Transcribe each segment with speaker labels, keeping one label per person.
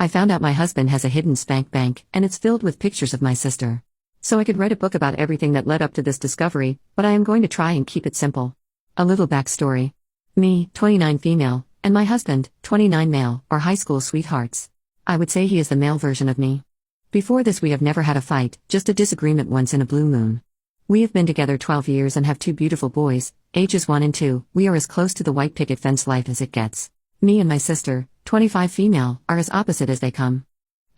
Speaker 1: I found out my husband has a hidden spank bank, and it's filled with pictures of my sister. So I could write a book about everything that led up to this discovery, but I am going to try and keep it simple. A little backstory. Me, 29 female, and my husband, 29 male, are high school sweethearts. I would say he is the male version of me. Before this we have never had a fight, just a disagreement once in a blue moon. We have been together 12 years and have 2 beautiful boys, ages 1 and 2, we are as close to the white picket fence life as it gets. Me and my sister, 25 female, are as opposite as they come.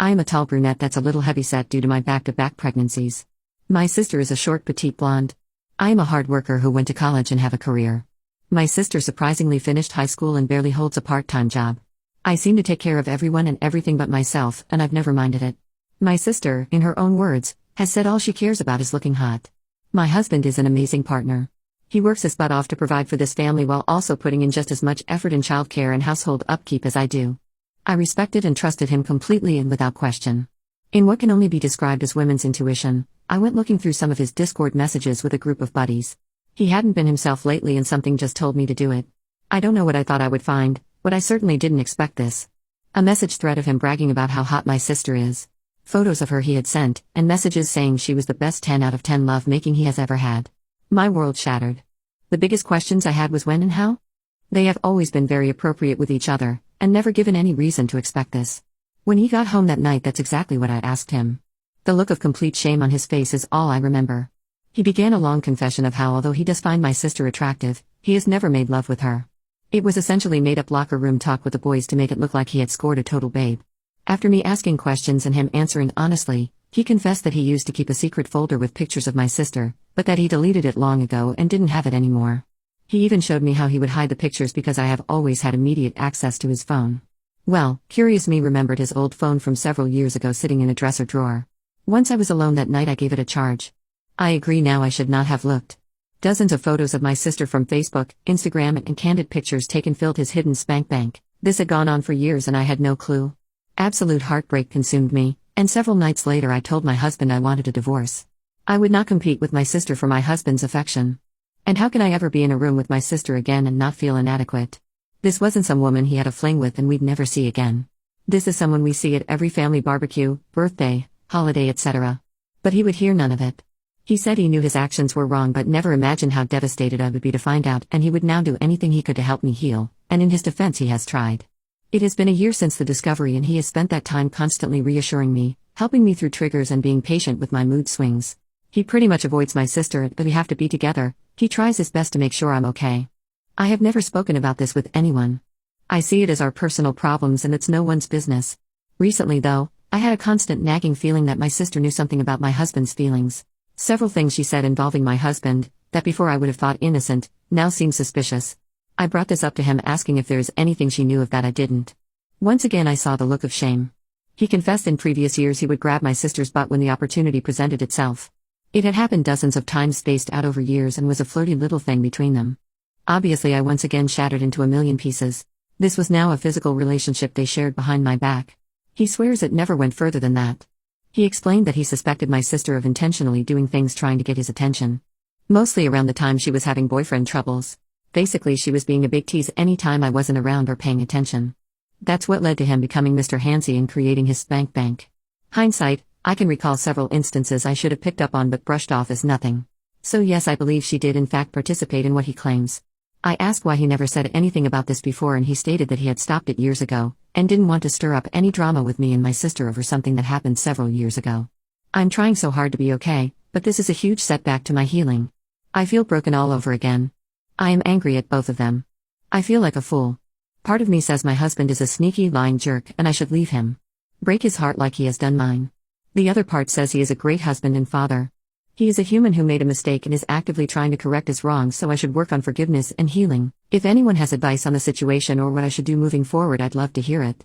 Speaker 1: I am a tall brunette that's a little heavyset due to my back-to-back pregnancies. My sister is a short petite blonde. I am a hard worker who went to college and have a career. My sister surprisingly finished high school and barely holds a part-time job. I seem to take care of everyone and everything but myself, and I've never minded it. My sister, in her own words, has said all she cares about is looking hot. My husband is an amazing partner. He works his butt off to provide for this family while also putting in just as much effort in childcare and household upkeep as I do. I respected and trusted him completely and without question. In what can only be described as women's intuition, I went looking through some of his Discord messages with a group of buddies. He hadn't been himself lately and something just told me to do it. I don't know what I thought I would find, but I certainly didn't expect this. A message thread of him bragging about how hot my sister is. Photos of her he had sent, and messages saying she was the best 10 out of 10 love-making he has ever had. My world shattered. The biggest questions I had was when and how? They have always been very appropriate with each other, and never given any reason to expect this. When he got home that night, that's exactly what I asked him. The look of complete shame on his face is all I remember. He began a long confession of how, although he does find my sister attractive, he has never made love with her. It was essentially made-up locker room talk with the boys to make it look like he had scored a total babe. After me asking questions and him answering honestly, he confessed that he used to keep a secret folder with pictures of my sister, but that he deleted it long ago and didn't have it anymore. He even showed me how he would hide the pictures because I have always had immediate access to his phone. Well, curious me remembered his old phone from several years ago sitting in a dresser drawer. Once I was alone that night, I gave it a charge. I agree now, I should not have looked. Dozens of photos of my sister from Facebook, Instagram, and candid pictures taken filled his hidden spank bank. This had gone on for years and I had no clue. Absolute heartbreak consumed me, and several nights later I told my husband I wanted a divorce. I would not compete with my sister for my husband's affection. And how can I ever be in a room with my sister again and not feel inadequate? This wasn't some woman he had a fling with and we'd never see again. This is someone we see at every family barbecue, birthday, holiday, etc. But he would hear none of it. He said he knew his actions were wrong but never imagined how devastated I would be to find out, and he would now do anything he could to help me heal, and in his defense he has tried. It has been a year since the discovery and he has spent that time constantly reassuring me, helping me through triggers and being patient with my mood swings. He pretty much avoids my sister, but we have to be together. He tries his best to make sure I'm okay. I have never spoken about this with anyone. I see it as our personal problems and it's no one's business. Recently though, I had a constant nagging feeling that my sister knew something about my husband's feelings. Several things she said involving my husband, that before I would have thought innocent, now seem suspicious. I brought this up to him asking if there is anything she knew of that I didn't. Once again I saw the look of shame. He confessed in previous years he would grab my sister's butt when the opportunity presented itself. It had happened dozens of times spaced out over years and was a flirty little thing between them. Obviously I once again shattered into a million pieces. This was now a physical relationship they shared behind my back. He swears it never went further than that. He explained that he suspected my sister of intentionally doing things trying to get his attention. Mostly around the time she was having boyfriend troubles. Basically she was being a big tease any time I wasn't around or paying attention. That's what led to him becoming Mr. Handsy and creating his spank bank. Hindsight, I can recall several instances I should have picked up on but brushed off as nothing. So yes, I believe she did in fact participate in what he claims. I asked why he never said anything about this before and he stated that he had stopped it years ago, and didn't want to stir up any drama with me and my sister over something that happened several years ago. I'm trying so hard to be okay, but this is a huge setback to my healing. I feel broken all over again. I am angry at both of them. I feel like a fool. Part of me says my husband is a sneaky, lying jerk and I should leave him. Break his heart like he has done mine. The other part says he is a great husband and father. He is a human who made a mistake and is actively trying to correct his wrongs, so I should work on forgiveness and healing. If anyone has advice on the situation or what I should do moving forward, I'd love to hear it.